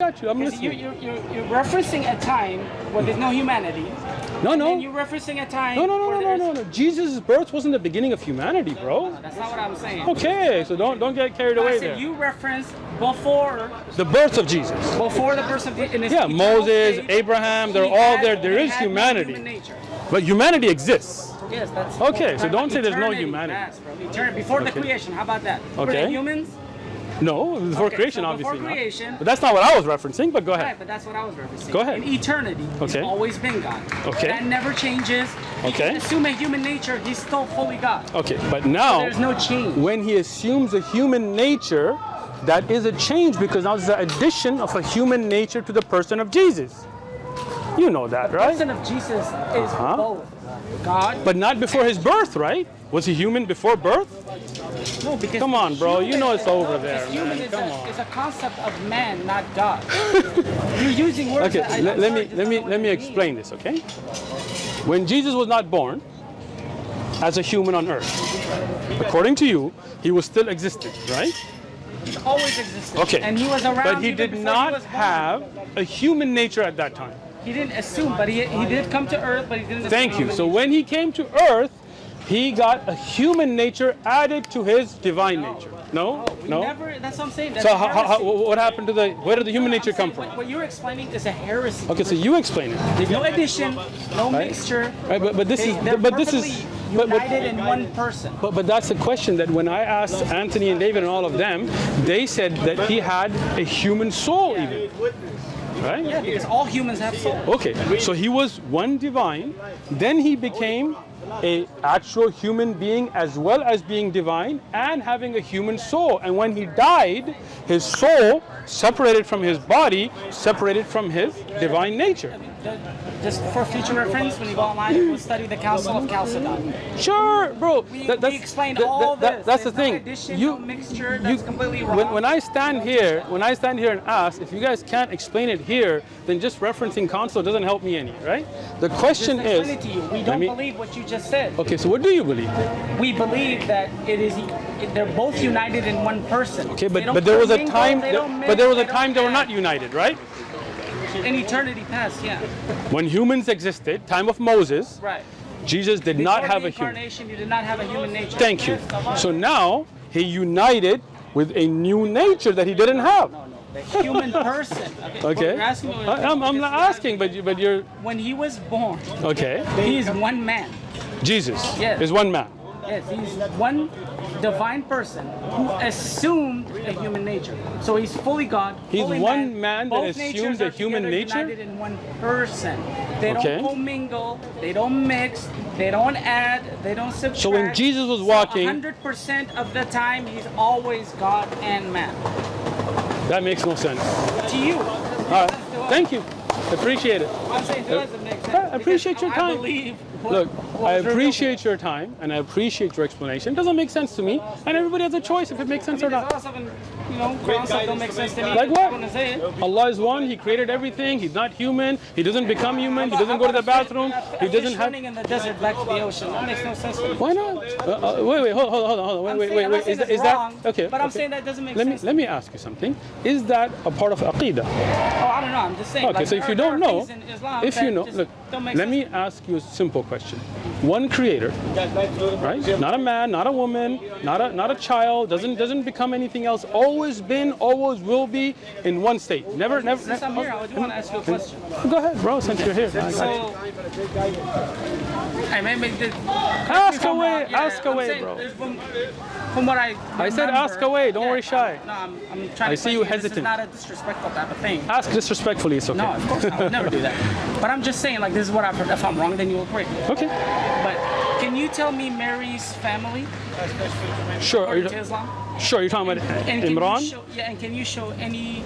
got you. I'm listening. You're referencing a time where there's no humanity. No. And you're referencing a time. No. Jesus' birth wasn't the beginning of humanity, bro. No, that's not what I'm saying. Okay, so don't get carried away there. You referenced before the birth of Jesus. Before the birth of Jesus. Yeah, Moses, Abraham, they're all there. There is humanity. But humanity exists. Yes, that's okay. So don't say there's no humanity. Before the creation, how about that? Okay. Were they humans? No, before creation, so obviously before creation, not. But that's not what I was referencing, but go ahead. Right, but that's what I was referencing. Go ahead. In eternity, he's always been God. Okay. That never changes. He can assume a human nature, he's still fully God. Okay, but now, so there's no change. When he assumes a human nature, that is a change because now there's an addition of a human nature to the person of Jesus. You know that, right? The person of Jesus is both God. But not before his birth, right? Was he human before birth? No, because come on, bro. You know it's over there, human man. is a concept of man, not God. You're using words. Okay, let me explain this. Okay, when Jesus was not born as a human on earth, according to you, he was still existing, right? He's always existed. Okay, and he was around. But he did not have a human nature at that time. He didn't assume, but he did come to earth, but he didn't. Thank you. So when he came to earth, he got a human nature added to his divine nature. No. Never. That's what I'm saying. That's so what happened to where did the human nature come from? What you're explaining is a heresy. Okay, so you explain it. There's no addition, no mixture. Right, but this is united in one person. But that's the question that when I asked Anthony and David and all of them, they said that he had a human soul even. Right? Yeah, because all humans have souls. Okay, so he was one divine, then he became an actual human being as well as being divine and having a human soul. And when he died, his soul separated from his body, separated from his divine nature. Just for future reference, when you go online, we'll study the Council of Chalcedon. Sure, bro. We explained all this. That's the thing. No addition, no mixture. That's completely wrong. When I stand here and ask, if you guys can't explain it here, then just referencing council doesn't help me any, right? The question is, explain it to you. We don't believe what you just said. Okay, so what do you believe? We believe that they're both united in one person. Okay, but there was a time. They were not united, right? In eternity past, yeah. When humans existed, time of Moses, right. Jesus did not have a human. You did not have a human nature. Thank you. So now he united with a new nature that he didn't have. No. The human person. Okay. You're asking I'm not asking, but you're. When he was born. Okay. He is one man. Jesus. Yes. Is one man. Yes, he's one divine person who assumed a human nature. So he's fully God. He's one man that assumed a human nature. United in one person. They don't commingle. They don't mix. They don't add. They don't subtract. So when Jesus was walking, 100% of the time, he's always God and man. That makes no sense. To you. All right. Thank you. Appreciate it. I'm saying it doesn't make sense. I appreciate your time. I believe. Look, I appreciate your time and I appreciate your explanation. It doesn't make sense to me, and everybody has a choice if it makes sense or not. Don't make sense to me. Like what? Allah is one. He created everything. He's not human. He doesn't become human. He doesn't go to the bathroom. He doesn't have. Running in the desert back to the ocean. That makes no sense to me. Why not? Wait, hold on. Wait. Is that okay? But I'm saying that doesn't make sense. Let me ask you something. Is that a part of Aqidah? Oh, I don't know. I'm just saying. Okay, so if you don't know, look, let me ask you a simple question. One creator, right? Not a man, not a woman, not a child, doesn't become anything else. Always been, always will be in one state. Never. Since I'm here, I do want to ask you a question. Go ahead, bro. Since you're here. Ask away, bro. From what I said ask away. Don't worry, shy. No, I'm trying to. I see you hesitant. This is not a disrespectful type of thing. Ask disrespectfully. It's okay. No, of course not. I would never do that. But I'm just saying, like, this is what I've heard. If I'm wrong, then you will correct me. Okay. But can you tell me Mary's family? Sure. According to Islam? Sure. You're talking about Imran? And can you show any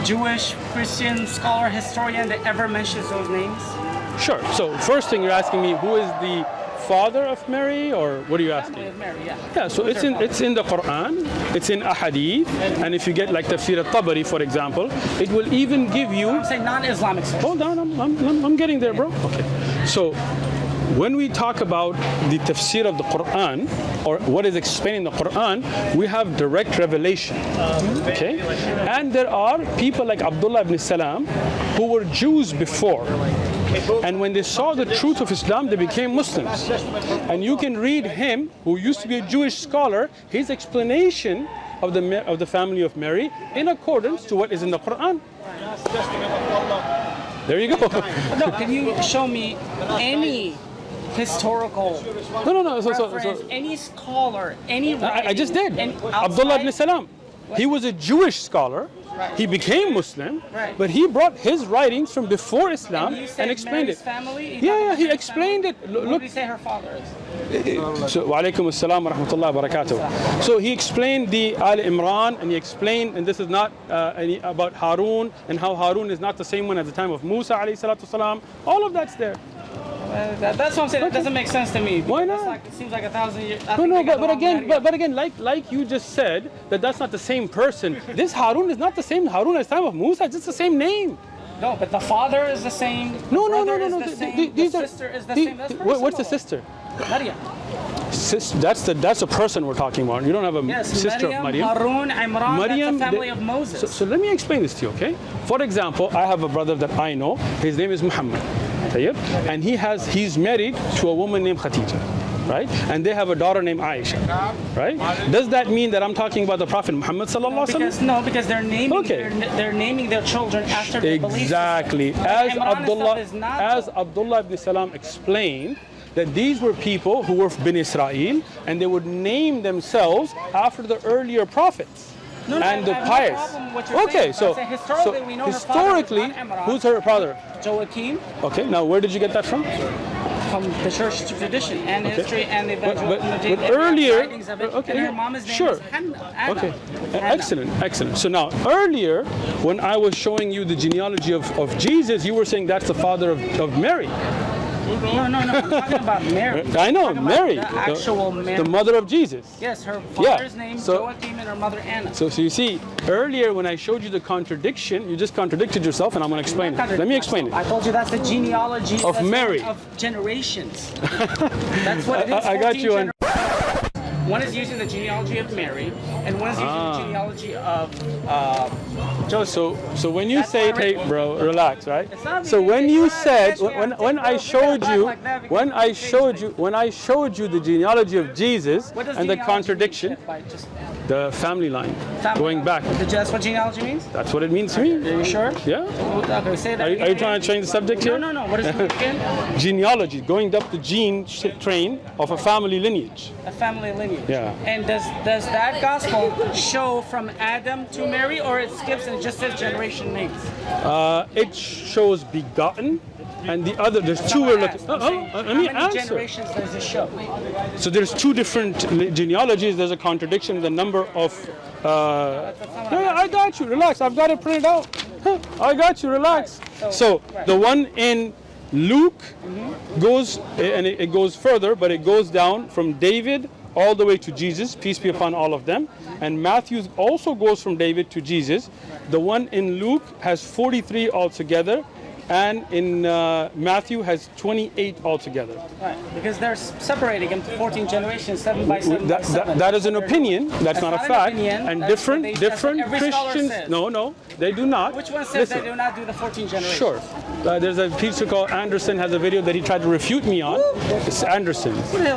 Jewish, Christian, scholar, historian that ever mentions those names? Sure. So first thing you're asking me, who is the father of Mary, or what are you asking? Family of Mary, yeah. Yeah, so it's in the Quran, it's in Ahadith, and if you get like Tafsir al-Tabari, for example, it will even give you. I'm saying non-Islamic. Hold on, I'm getting there, bro. Okay. So when we talk about the tafsir of the Quran, or what is explained in the Quran, we have direct revelation. Okay? And there are people like Abdullah ibn Salam who were Jews before. And when they saw the truth of Islam, they became Muslims. And you can read him, who used to be a Jewish scholar, his explanation of the family of Mary in accordance to what is in the Quran. There you go. No, can you show me any historical No. reference, any scholar, any writing? I just did. Outside? Abdullah ibn Salam. He was a Jewish scholar. Right. He became Muslim, Right. but he brought his writings from before Islam You said and explained Mary's it. Family? Yeah, he explained it. What Look, did he say her father is? so, wa alaikum assalam wa rahmatullahi wa barakatuh. So he explained the Al Imran, and he explained, and this is not about Harun, and how Harun is not the same one at the time of Musa alayhi salatu salam. All of that's there. That's what I'm saying. It doesn't make sense to me. Why not? It seems like 1,000 years. No, but again, like you just said, that's not the same person. This Harun is not the same Harun as the time of Musa. It's just the same name. No, but the father is the same. No. The sister is the same. That's What's the similar. sister? Maryam. That's a person we're talking about. You don't have a sister of Maryam. Harun, Imran, Maryam, that's the family of Moses. So let me explain this to you, okay? For example, I have a brother that I know. His name is Muhammad. And he's married to a woman named Khadija, right? And they have a daughter named Aisha, right? Does that mean that I'm talking about the Prophet Muhammad sallallahu alaihi wasallam? Because they're naming they're naming their children after their beliefs. Exactly. As Abdullah ibn Salam explained, that these were people who were bin Israel, and they would name themselves after the earlier prophets. And the pious. Okay, so historically, who's her father? Joachim. Okay, now where did you get that from? From the church tradition and history and the but earlier, and her mom's name sure. is Hannah. Okay, excellent. So now earlier, when I was showing you the genealogy of Jesus, you were saying that's the father of Mary. No. I'm talking about Mary. I know, Mary. The actual Mary. The mother of Jesus. Yes, her father's name Joachim and her mother Anna. So you see, earlier when I showed you the contradiction, you just contradicted yourself, and I'm going to explain it. Let me explain it. I told you that's the genealogy of Mary. Of generations. That's what it is. I got you. One is using the genealogy of Mary, and one is using the genealogy of Joseph. So when you say, hey, bro, relax, right? So when you said, when I showed you the genealogy of Jesus and the contradiction, the family line, going back. That's what genealogy means? That's what it means to me. Are you sure? Yeah. Okay, say that. Are you trying to change the subject here? No. What is it again? Genealogy, going up the gene train of a family lineage. A family lineage. Yeah. And does that gospel show from Adam to Mary, or it skips and just says generation names? It shows begotten, and the other, there's two we're looking. Let me How many answer. generations does it show? So there's two different genealogies. There's a contradiction in the number of. I got you. Relax. I've got it printed out. I got you. Relax. So the one in Luke goes, and it goes further, but it goes down from David all the way to Jesus, peace be upon all of them. And Matthew also goes from David to Jesus. The one in Luke has 43 altogether, and in Matthew has 28 altogether. Right, because they're separating them to 14 generations, 7 by 7 by 7. That is an opinion. That's not a fact. Opinion. And That's different every Christians. No, they do not. Which one says they do not do the 14 generations? Sure. There's a teacher called Anderson has a video that he tried to refute me on. It's Anderson.